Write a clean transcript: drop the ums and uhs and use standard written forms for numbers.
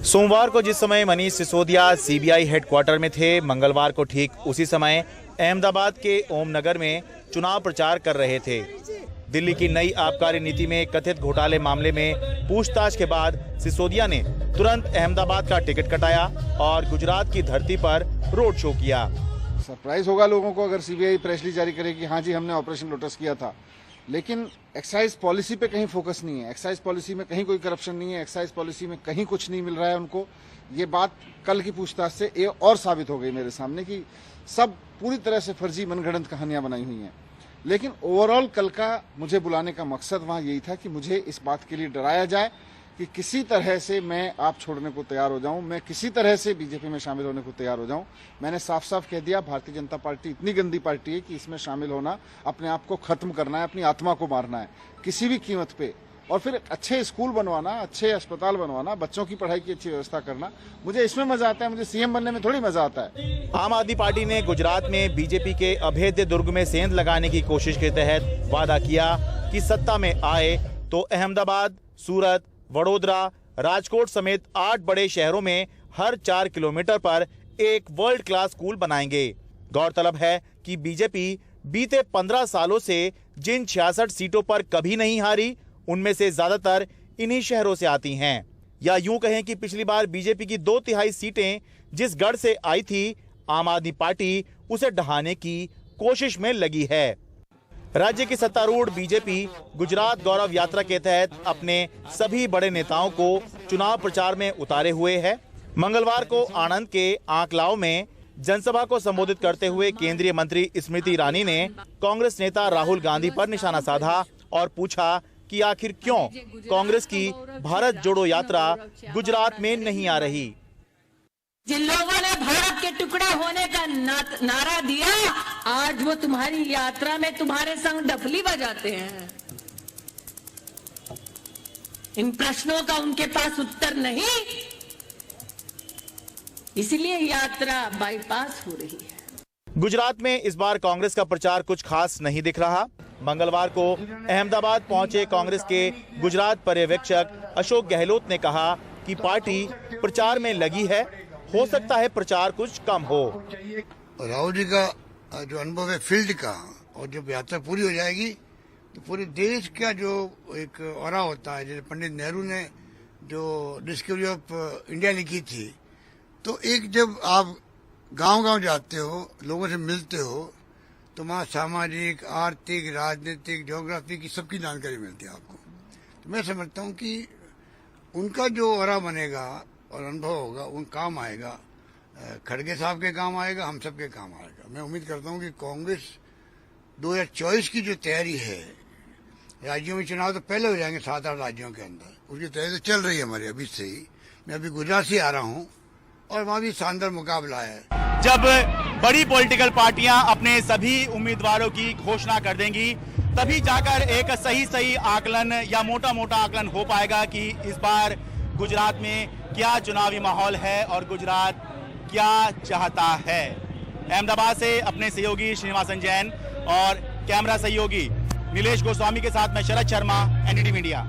सोमवार को जिस समय मनीष सिसोदिया सीबीआई हेडक्वार्टर में थे, मंगलवार को ठीक उसी समय अहमदाबाद के ओम नगर में चुनाव प्रचार कर रहे थे। दिल्ली की नई आबकारी नीति में कथित घोटाले मामले में पूछताछ के बाद सिसोदिया ने तुरंत अहमदाबाद का टिकट कटाया और गुजरात की धरती पर रोड शो किया। सरप्राइज होगा लोगों को अगर सीबीआई प्रेस रिलीज जारी करेगी, हाँ जी हमने ऑपरेशन लोटस किया था, लेकिन एक्साइज पॉलिसी पे कहीं फोकस नहीं है। एक्साइज पॉलिसी में कहीं कोई करप्शन नहीं है, एक्साइज पॉलिसी में कहीं कुछ नहीं मिल रहा है उनको। ये बात कल की पूछताछ से ये और साबित हो गई मेरे सामने कि सब पूरी तरह से फर्जी मनगढ़ंत कहानियां बनाई हुई हैं। लेकिन ओवरऑल कल का मुझे बुलाने का मकसद वहां यही था कि मुझे इस बात के लिए डराया जाए कि किसी तरह से मैं आप छोड़ने को तैयार हो जाऊं, मैं किसी तरह से बीजेपी में शामिल होने को तैयार हो जाऊं। मैंने साफ साफ कह दिया, भारतीय जनता पार्टी इतनी गंदी पार्टी है कि इसमें शामिल होना अपने आप को खत्म करना है, अपनी आत्मा को मारना है किसी भी कीमत पे। और फिर अच्छे स्कूल बनवाना, अच्छे अस्पताल बनवाना, बच्चों की पढ़ाई की अच्छी व्यवस्था करना, मुझे इसमें मजा आता है। मुझे सीएम बनने में थोड़ी मजा आता है। आम आदमी पार्टी ने गुजरात में बीजेपी के अभेद्य दुर्ग में सेंध लगाने की कोशिश के तहत वादा किया कि सत्ता में आए तो अहमदाबाद, सूरत, वडोदरा, राजकोट समेत 8 बड़े शहरों में हर 4 किलोमीटर पर एक वर्ल्ड क्लास स्कूल बनाएंगे। गौरतलब है कि बीजेपी बीते 15 सालों से जिन 66 सीटों पर कभी नहीं हारी, उनमें से ज्यादातर इन्हीं शहरों से आती हैं। या यूं कहें कि पिछली बार बीजेपी की 2/3 सीटें जिस गढ़ से आई थी, आम आदमी पार्टी उसे ढहाने की कोशिश में लगी है। राज्य की सत्तारूढ़ बीजेपी गुजरात गौरव यात्रा के तहत अपने सभी बड़े नेताओं को चुनाव प्रचार में उतारे हुए है। मंगलवार को आणंद के आंकलाव में जनसभा को संबोधित करते हुए केंद्रीय मंत्री स्मृति ईरानी ने कांग्रेस नेता राहुल गांधी पर निशाना साधा और पूछा कि आखिर क्यों कांग्रेस की भारत जोड़ो यात्रा गुजरात में नहीं आ रही। जिन लोगों ने भारत के टुकड़ा होने का नारा दिया, आज वो तुम्हारी यात्रा में तुम्हारे संग डफली बजाते हैं। इन प्रश्नों का उनके पास उत्तर नहीं, इसलिए यात्रा बाईपास हो रही है। गुजरात में इस बार कांग्रेस का प्रचार कुछ खास नहीं दिख रहा। मंगलवार को अहमदाबाद पहुंचे कांग्रेस के गुजरात पर्यवेक्षक अशोक गहलोत ने कहा कि पार्टी प्रचार में लगी है, हो सकता है प्रचार कुछ कम हो। राहुल जी का जो अनुभव है फील्ड का, और जब यात्रा पूरी हो जाएगी तो पूरे देश का जो एक ऑरा होता है, जैसे पंडित नेहरू ने जो डिस्कवरी ऑफ इंडिया लिखी थी, तो एक जब आप गांव-गांव जाते हो, लोगों से मिलते हो, तो वहाँ सामाजिक, आर्थिक, राजनीतिक, ज्योग्राफी की सबकी जानकारी मिलती है आपको। तो मैं समझता हूँ कि उनका जो ऑरा बनेगा और अनुभव होगा, उन काम आएगा, खड़गे साहब के काम आएगा, हम सब के काम आएगा। मैं उम्मीद करता हूँ कि कांग्रेस 2024 की जो तैयारी है, राज्यों में चुनाव तो पहले हो जाएंगे 7-8 राज्यों के अंदर, उसकी तैयारी तो चल रही है हमारी अभी से ही। मैं अभी गुजरात से आ रहा हूँ और वहाँ भी शानदार मुकाबला है। जब बड़ी पॉलिटिकल पार्टियां अपने सभी उम्मीदवारों की घोषणा कर देंगी, तभी जाकर एक सही आकलन या मोटा आकलन हो पाएगा कि इस बार गुजरात में क्या चुनावी माहौल है और गुजरात क्या चाहता है। अहमदाबाद से अपने सहयोगी श्रीनिवासन जैन और कैमरा सहयोगी नीलेश गोस्वामी के साथ मैं शरद शर्मा, एनडीटी मीडिया।